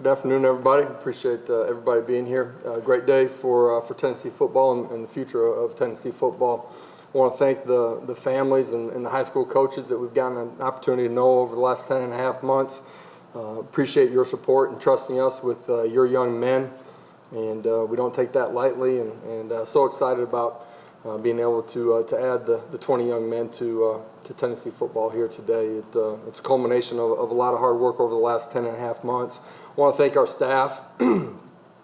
Good afternoon, everybody. Appreciate everybody being here. Great day for Tennessee football and the future of Tennessee football. I want to thank the families and the high school coaches that we've gotten an opportunity to know over the last 10 and a half months. Appreciate your support and trusting us with your young men, and we don't take that lightly, and so excited about being able to add the 20 young men to Tennessee football here today. It's a culmination of a lot of hard work over the last 10 and a half months. I want to thank our staff,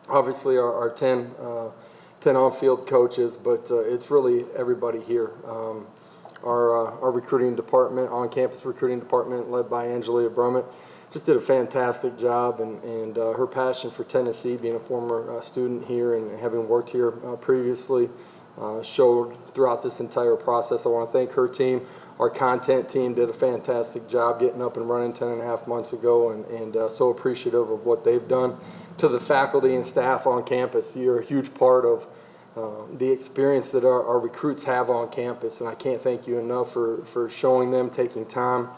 obviously our 10 on-field coaches, but it's really everybody here. Our recruiting department, on-campus recruiting department, led by Angelia Brummett, just did a fantastic job, and her passion for Tennessee, being a former student here and having worked here previously, showed throughout this entire process. I want to thank her team. Our content team did a fantastic job getting up and running 10 and a half months ago, and so appreciative of what they've done. To the faculty and staff on campus, you're a huge part of the experience that our recruits have on campus, and I can't thank you enough for showing them, taking time,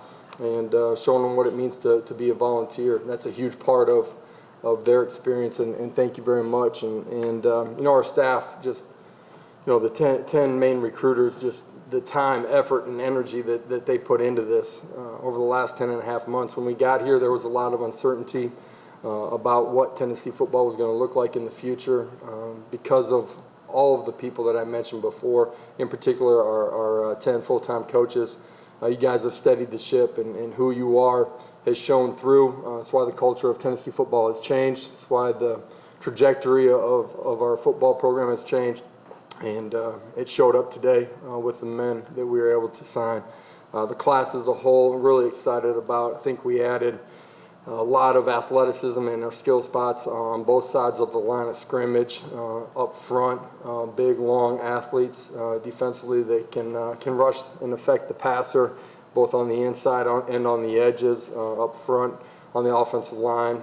and showing them what it means to be a volunteer. That's a huge part of their experience, and thank you very much. And our staff, just the 10 main recruiters, just the time, effort, and energy that they put into this over the last 10 and a half months. When we got here, there was a lot of uncertainty about what Tennessee football was going to look like in the future because of all of the people that I mentioned before, in particular our 10 full-time coaches. You guys have steadied the ship, and who you are has shown through. That's why the culture of Tennessee football has changed. That's why the trajectory of our football program has changed. And it showed up today with the men that we were able to sign. The class as a whole, I'm really excited about. I think we added a lot of athleticism in our skill spots on both sides of the line of scrimmage. Up front, big, long athletes. Defensively, they can rush and affect the passer, both on the inside and on the edges. Up front, on the offensive line,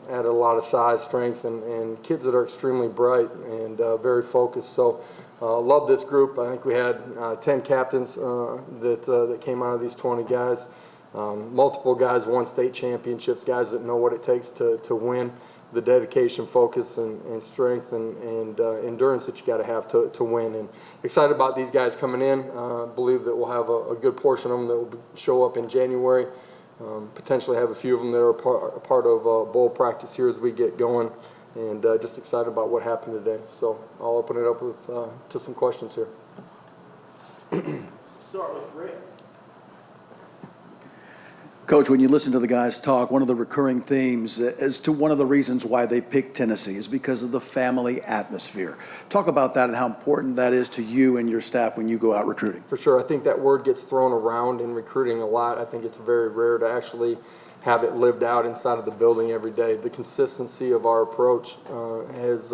added a lot of size, strength, and kids that are extremely bright and very focused. So love this group. I think we had 10 captains that came out of these 20 guys. Multiple guys won state championships, guys that know what it takes to win, the dedication, focus, and strength and endurance that you got to have to win. And excited about these guys coming in. Believe that we'll have a good portion of them that will show up in January. Potentially have a few of them that are a part of bowl practice here as we get going, and just excited about what happened today. So I'll open it up to some questions here. Start with Rick. Coach, when you listen to the guys talk, one of the recurring themes as to one of the reasons why they picked Tennessee is because of the family atmosphere. Talk about that and how important that is to you and your staff when you go out recruiting. For sure. I think that word gets thrown around in recruiting a lot. I think it's very rare to actually have it lived out inside of the building every day. The consistency of our approach has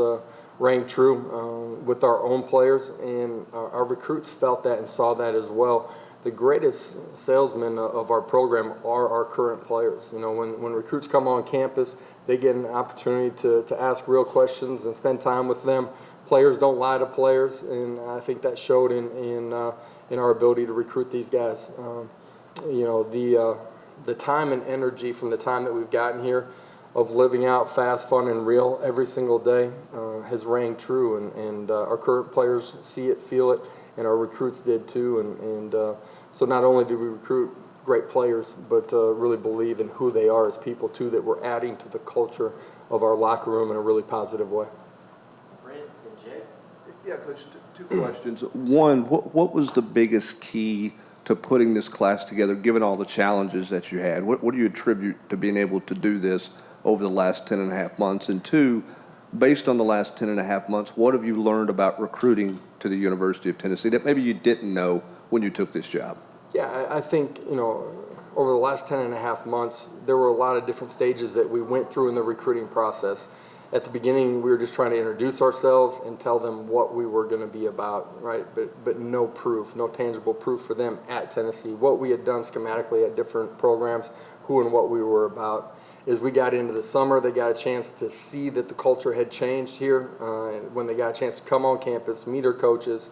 rang true with our own players, and our recruits felt that and saw that as well. The greatest salesmen of our program are our current players. When recruits come on campus, they get an opportunity to ask real questions and spend time with them. Players don't lie to players, and I think that showed in our ability to recruit these guys. The time and energy from the time that we've gotten here of living out fast, fun, and real every single day has rang true, and our current players see it, feel it, and our recruits did too. And so not only do we recruit great players, but really believe in who they are as people too, that we're adding to the culture of our locker room in a really positive way. Brent and Jay. Yeah, Coach, two questions. One, what was the biggest key to putting this class together, given all the challenges that you had? What do you attribute to being able to do this over the last 10 and a half months? And two, based on the last 10 and a half months, what have you learned about recruiting to the University of Tennessee that maybe you didn't know when you took this job? Yeah, I think, over the last 10 and a half months, there were a lot of different stages that we went through in the recruiting process. At the beginning, we were just trying to introduce ourselves and tell them what we were going to be about, right? But no proof, no tangible proof for them at Tennessee. What we had done schematically at different programs, who and what we were about. As we got into the summer, they got a chance to see that the culture had changed here. When they got a chance to come on campus, meet our coaches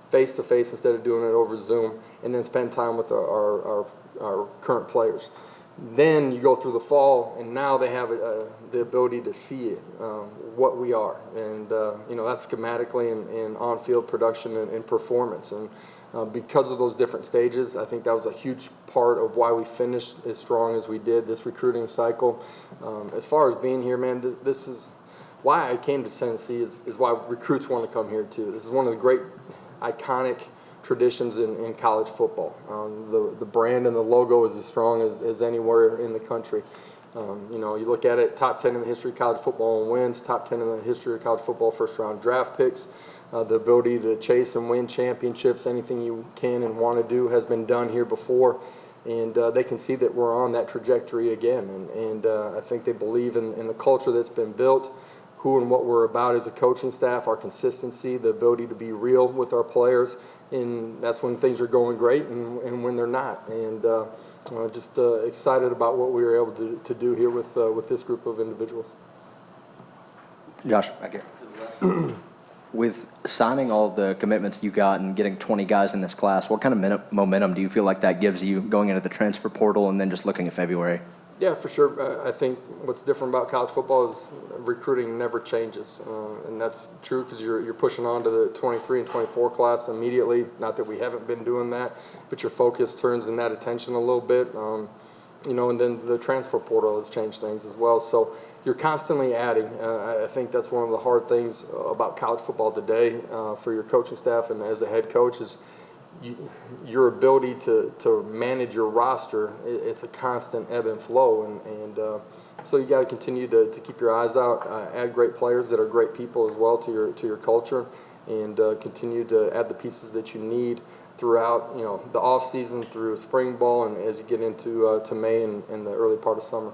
face-to-face instead of doing it over Zoom, and then spend time with our current players. Then you go through the fall, and now they have the ability to see what we are, and that's schematically and on-field production and performance. And because of those different stages, I think that was a huge part of why we finished as strong as we did this recruiting cycle. As far as being here, man, this is why I came to Tennessee. Is why recruits want to come here too. This is one of the great, iconic traditions in college football. The brand and the logo is as strong as anywhere in the country. You look at it, top 10 in the history of college football in wins, top 10 in the history of college football first-round draft picks. The ability to chase and win championships, anything you can and want to do has been done here before. And they can see that we're on that trajectory again. And I think they believe in the culture that's been built, who and what we're about as a coaching staff, our consistency, the ability to be real with our players. And that's when things are going great and when they're not. And just excited about what we were able to do here with this group of individuals. Josh, back here. With signing all the commitments you got and getting 20 guys in this class, what kind of momentum do you feel like that gives you going into the transfer portal and then just looking at February? Yeah, for sure. I think what's different about college football is recruiting never changes, and that's true because you're pushing on to the 23 and 24 class immediately. Not that we haven't been doing that, but your focus turns in that attention a little bit. And then the transfer portal has changed things as well. So you're constantly adding. I think that's one of the hard things about college football today for your coaching staff and as a head coach is your ability to manage your roster. It's a constant ebb and flow, and so you got to continue to keep your eyes out, add great players that are great people as well to your culture, and continue to add the pieces that you need throughout the off season through spring ball and as you get into to May and the early part of summer.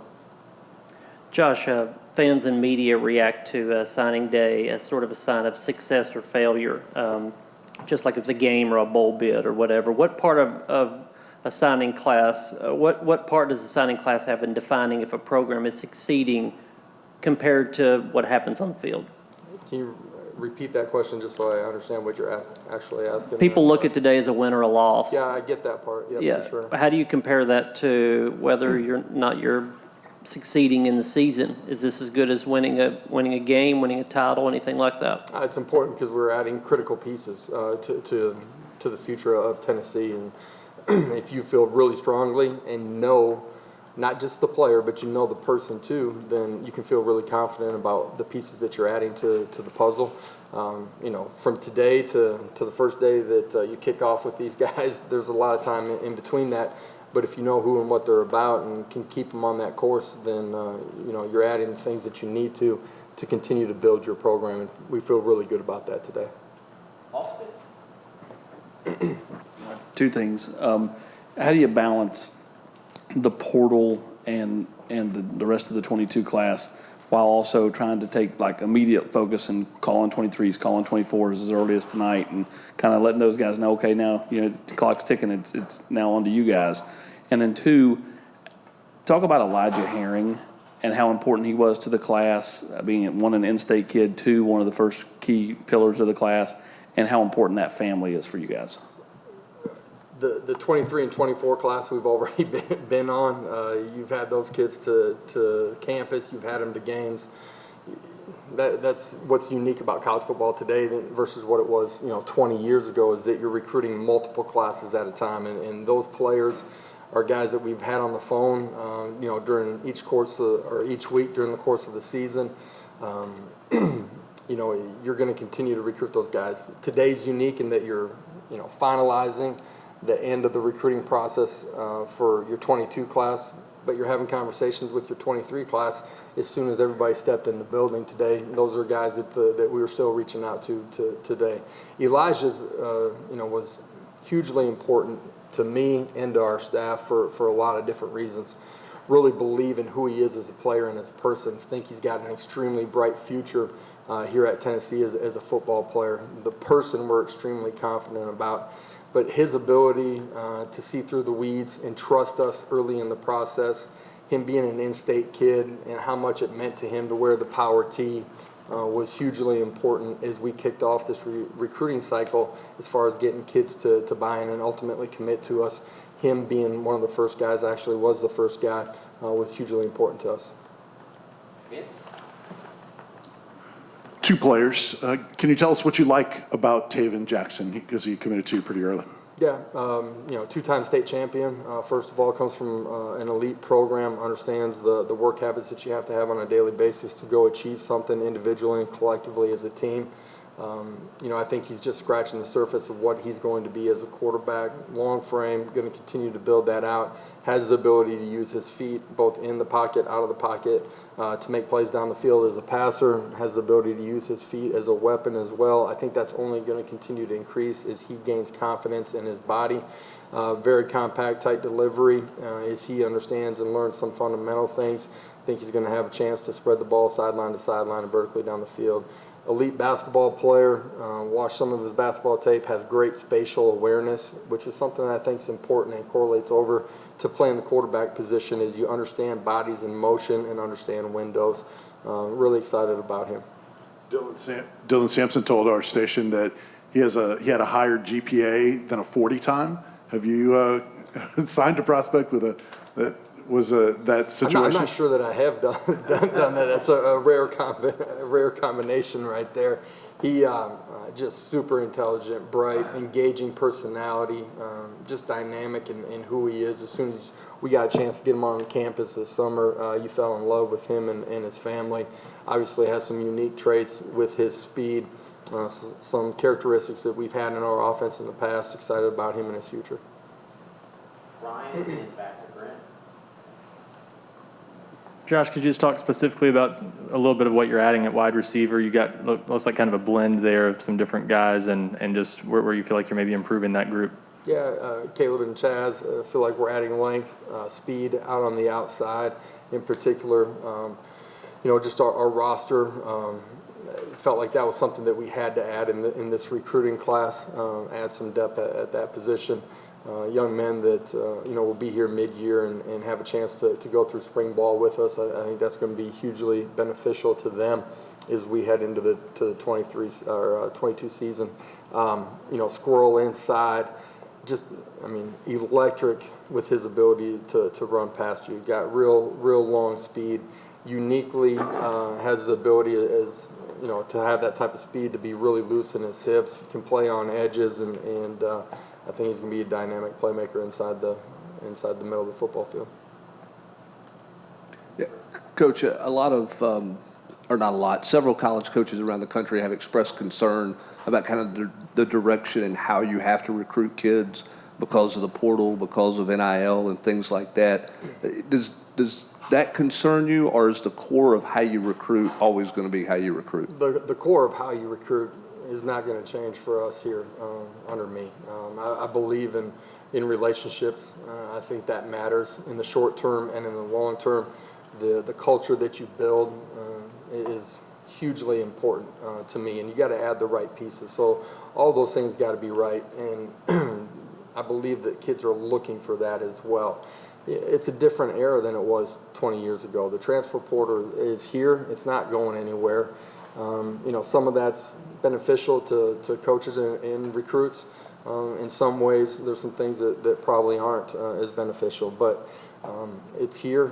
Josh, fans and media react to signing day as sort of a sign of success or failure, just like it's a game or a bowl bid or whatever. What part of a signing class, what part does a signing class have in defining if a program is succeeding compared to what happens on the field? Can you repeat that question just so I understand what you're actually asking? People look at today as a win or a loss. Yeah, I get that part. Yeah, for sure. How do you compare that to whether you're succeeding in the season? Is this as good as winning a game, winning a title, anything like that? It's important because we're adding critical pieces to the future of Tennessee, and if you feel really strongly and know not just the player, but you know the person too, then you can feel really confident about the pieces that you're adding to the puzzle. From today to the first day that you kick off with these guys, there's a lot of time in between that. But if you know who and what they're about and can keep them on that course, then you're adding the things that you need to continue to build your program, and we feel really good about that today. Austin? Two things. How do you balance the portal and the rest of the 22 class while also trying to take like immediate focus and call on 23s, call on 24s as early as tonight, and kind of letting those guys know, okay, now the clock's ticking, it's now on to you guys. And then two, talk about Elijah Herring and how important he was to the class, being one, an in-state kid, two, one of the first key pillars of the class, and how important that family is for you guys. The 23 and 24 class we've already been on. You've had those kids to campus. You've had them to games. That's what's unique about college football today versus what it was 20 years ago, is that you're recruiting multiple classes at a time. And those players are guys that we've had on the phone during each course or each week during the course of the season. You're going to continue to recruit those guys. Today's unique in that you're finalizing the end of the recruiting process for your 22 class, but you're having conversations with your 23 class as soon as everybody stepped in the building today. Those are guys that we were still reaching out to today. Elijah's was hugely important to me and to our staff for a lot of different reasons. Really believe in who he is as a player and as a person. Think he's got an extremely bright future here at Tennessee as a football player. The person we're extremely confident about. But his ability to see through the weeds and trust us early in the process, him being an in-state kid and how much it meant to him to wear the power tee was hugely important as we kicked off this recruiting cycle as far as getting kids to buy in and ultimately commit to us. him being one of the first guys, actually was the first guy, was hugely important to us. Two players. Can you tell us what you like about Tavin Jackson, because he committed to you pretty early? Yeah, two-time state champion. First of all, comes from an elite program, understands the work habits that you have to have on a daily basis to go achieve something individually and collectively as a team. I think he's just scratching the surface of what he's going to be as a quarterback. Long frame, going to continue to build that out. Has the ability to use his feet both in the pocket, out of the pocket, to make plays down the field as a passer. Has the ability to use his feet as a weapon as well. I think that's only going to continue to increase as he gains confidence in his body. Very compact, tight delivery as he understands and learns some fundamental things. I think he's going to have a chance to spread the ball sideline to sideline and vertically down the field. Elite basketball player, watched some of his basketball tape, has great spatial awareness, which is something that I think is important and correlates over to playing the quarterback position as you understand bodies in motion and understand windows. Really excited about him. Dylan Sampson told our station that he had a higher GPA than a 40 time. Have you signed a prospect with that situation? I'm not sure that I have done that. That's a rare combination right there. He just super intelligent, bright, engaging personality, just dynamic in who he is. As soon as we got a chance to get him on campus this summer, you fell in love with him and his family. Obviously has some unique traits with his speed, some characteristics that we've had in our offense in the past. Excited about him in his future. Ryan, and back to Brent. Josh, could you just talk specifically about a little bit of what you're adding at wide receiver? You got looks like kind of a blend there of some different guys, and just where you feel like you're maybe improving that group. Yeah, Caleb and Chaz feel like we're adding length, speed out on the outside in particular. Just our roster felt like that was something that we had to add in this recruiting class, add some depth at that position. Young men that will be here mid-year and have a chance to go through spring ball with us. I think that's going to be hugely beneficial to them as we head into the 22 season. Squirrel inside, electric with his ability to run past you. Got real long speed. Uniquely has the ability to have that type of speed to be really loose in his hips. Can play on edges and I think he's going to be a dynamic playmaker inside the middle of the football field. Yeah. Coach, several college coaches around the country have expressed concern about kind of the direction and how you have to recruit kids because of the portal, because of NIL and things like that. Does that concern you, or is the core of how you recruit always going to be how you recruit? The core of how you recruit is not going to change for us here under me. I believe in relationships. I think that matters in the short term and in the long term. The culture that you build is hugely important to me, and you got to add the right pieces. So all those things got to be right, and I believe that kids are looking for that as well. It's a different era than it was 20 years ago. The transfer portal is here. It's not going anywhere. Some of that's beneficial to coaches and recruits. In some ways, there's some things that probably aren't as beneficial, but it's here.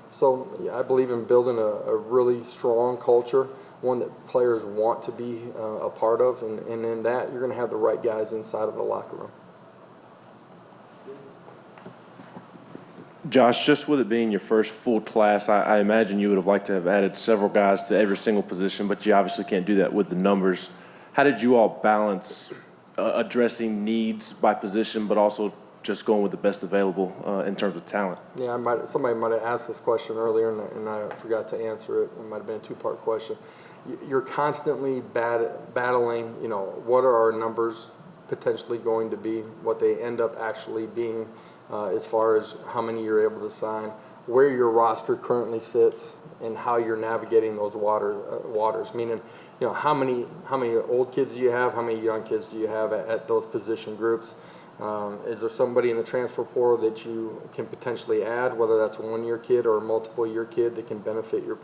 So I believe in building a really strong culture, one that players want to be a part of, and in that, you're going to have the right guys inside of the locker room. Josh, just with it being your first full class, I imagine you would have liked to have added several guys to every single position, but you obviously can't do that with the numbers. How did you all balance addressing needs by position, but also just going with the best available in terms of talent? Yeah, somebody might have asked this question earlier, and I forgot to answer it. It might have been a two-part question. You're constantly battling, what are our numbers potentially going to be, what they end up actually being, as far as how many you're able to sign, where your roster currently sits, and how you're navigating those waters. Meaning, how many old kids do you have? How many young kids do you have at those position groups? Is there somebody in the transfer portal that you can potentially add, whether that's a one-year kid or a multiple-year kid that can benefit your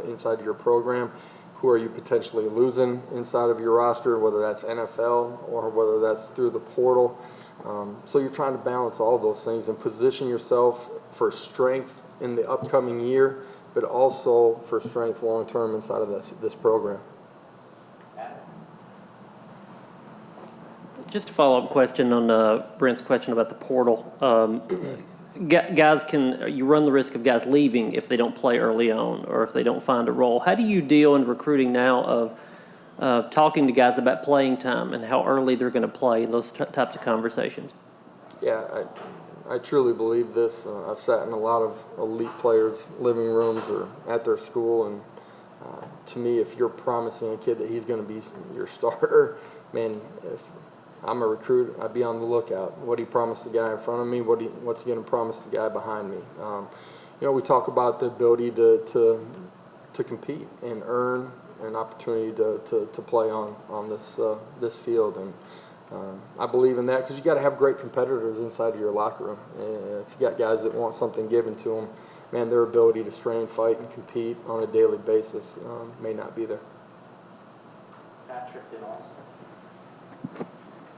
inside of your program? Who are you potentially losing inside of your roster, whether that's NFL or whether that's through the portal? So you're trying to balance all those things and position yourself for strength in the upcoming year, but also for strength long term inside of this program. Just a follow-up question on Brent's question about the portal. Guys you run the risk of guys leaving if they don't play early on or if they don't find a role. How do you deal in recruiting now of talking to guys about playing time and how early they're going to play in those types of conversations? Yeah, I truly believe this. I've sat in a lot of elite players' living rooms or at their school, and to me, if you're promising a kid that he's going to be your starter, man, if I'm a recruit, I'd be on the lookout. What he promised the guy in front of me, what's he going to promise the guy behind me? We talk about the ability to compete and earn an opportunity to play on this field, and I believe in that because you got to have great competitors inside of your locker room. If you got guys that want something given to them, man, their ability to strain, fight, and compete on a daily basis may not be there. Patrick did also.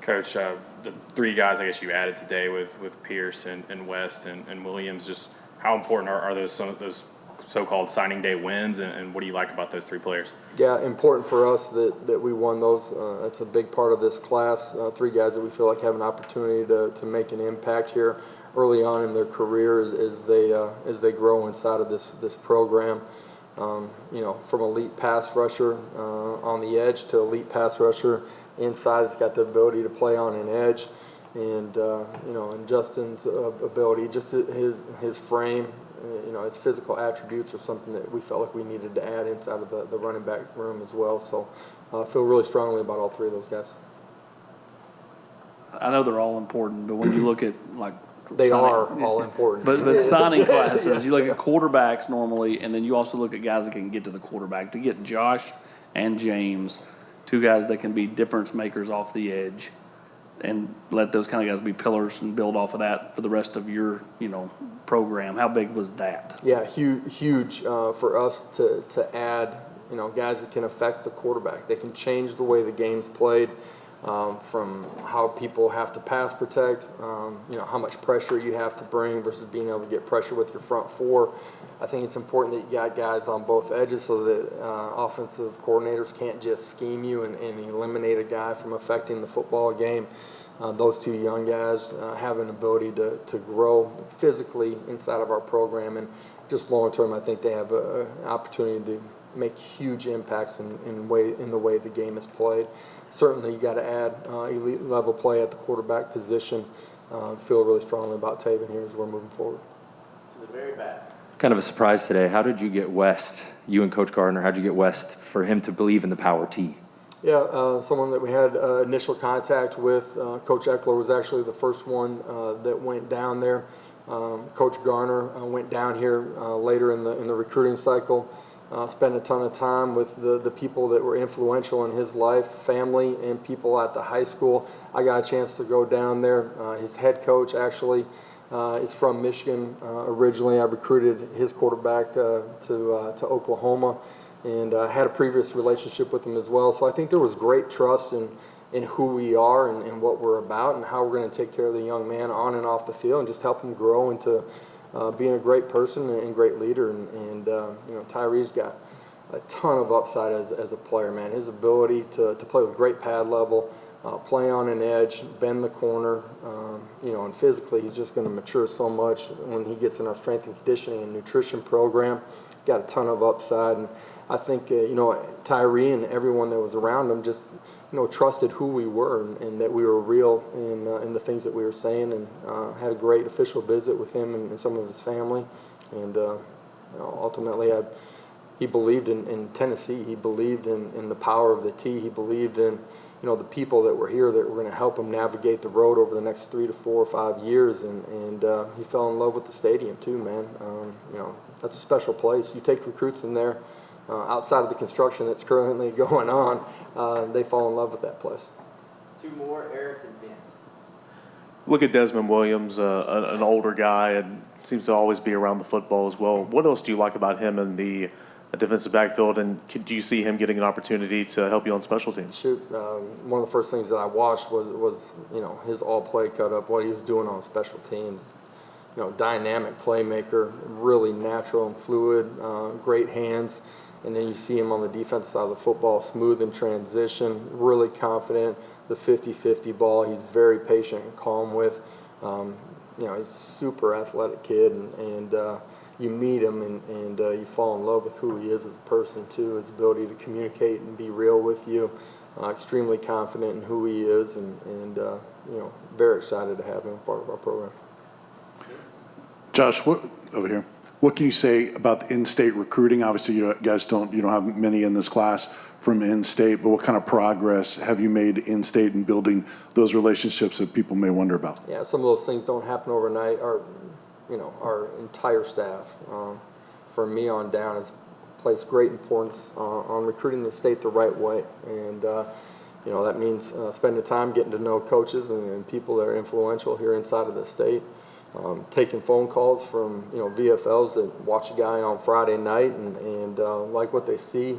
Coach, the three guys I guess you added today with Pierce and West and Williams, just how important are those so-called signing day wins, and what do you like about those three players? Yeah, important for us that we won those. It's a big part of this class. Three guys that we feel like have an opportunity to make an impact here early on in their career as they grow inside of this program. From elite pass rusher on the edge to elite pass rusher inside. It's got the ability to play on an edge, and and Justin's ability, just his frame, his physical attributes are something that we felt like we needed to add inside of the running back room as well. So I feel really strongly about all three of those guys. I know they're all important, but when you look at they are all important. But signing classes, yes. You look at quarterbacks normally, and then you also look at guys that can get to the quarterback. To get Josh and James, two guys that can be difference makers off the edge, and let those kind of guys be pillars and build off of that for the rest of your, program. How big was that? Yeah, huge for us to add, guys that can affect the quarterback. They can change the way the game's played. From how people have to pass protect, how much pressure you have to bring versus being able to get pressure with your front four. I think it's important that you got guys on both edges so that offensive coordinators can't just scheme you and eliminate a guy from affecting the football game. Those two young guys have an ability to grow physically inside of our program, and just long term, I think they have an opportunity to make huge impacts in the way the game is played. Certainly, you got to add elite level play at the quarterback position. Feel really strongly about Tavin here as we're moving forward. To the very back. Kind of a surprise today. How did you get West, you and Coach Gardner, how did you get West for him to believe in the power T? Yeah, someone that we had initial contact with. Coach Eckler was actually the first one that went down there. Coach Garner went down here later in the recruiting cycle. Spent a ton of time with the people that were influential in his life, family, and people at the high school. I got a chance to go down there. His head coach actually is from Michigan originally. I recruited his quarterback to Oklahoma, and had a previous relationship with him as well. So I think there was great trust in who we are and what we're about and how we're going to take care of the young man on and off the field and just help him grow into being a great person and great leader. And Tyree's got a ton of upside as a player, man. His ability to play with great pad level, play on an edge, bend the corner, and physically he's just going to mature so much when he gets in our strength and conditioning and nutrition program. Got a ton of upside, and I think Tyree and everyone that was around him just trusted who we were and that we were real in the things that we were saying, and had a great official visit with him and some of his family, and ultimately he believed in Tennessee. He believed in the power of the T. He believed in the people that were here that were going to help him navigate the road over the next 3 to 4 or 5 years, and he fell in love with the stadium too, man. That's a special place. You take recruits in there, outside of the construction that's currently going on, they fall in love with that place. Two more, Eric and Vince. Look at Desmond Williams, an older guy, and seems to always be around the football as well. What else do you like about him and the defensive backfield, and do you see him getting an opportunity to help you on special teams? Shoot, one of the first things that I watched was his all play cut up, what he was doing on special teams. Dynamic playmaker, really natural and fluid, great hands. And then you see him on the defensive side of the football, smooth in transition, really confident. The 50-50 ball, he's very patient and calm with. He's a super athletic kid, and you meet him and you fall in love with who he is as a person too, his ability to communicate and be real with you. Extremely confident in who he is, and very excited to have him part of our program. Josh, over here? What can you say about the in-state recruiting? Obviously, you guys don't have many in this class from in-state, but what kind of progress have you made in-state in building those relationships that people may wonder about? Yeah, some of those things don't happen overnight. Our entire staff, from me on down, has placed great importance on recruiting the state the right way, and that means spending time getting to know coaches and people that are influential here inside of the state. Taking phone calls from VFLs that watch a guy on Friday night and like what they see,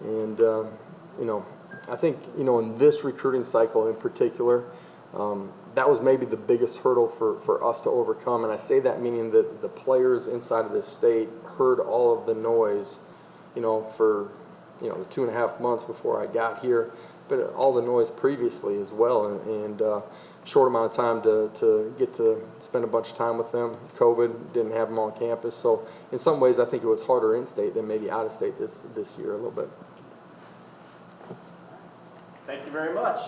and I think in this recruiting cycle in particular, that was maybe the biggest hurdle for us to overcome. And I say that meaning that the players inside of this state heard all of the noise, for the 2.5 months before I got here, but all the noise previously as well, and short amount of time to get to spend a bunch of time with them. COVID didn't have them on campus, so in some ways I think it was harder in-state than maybe out-of-state this year a little bit. Thank you very much.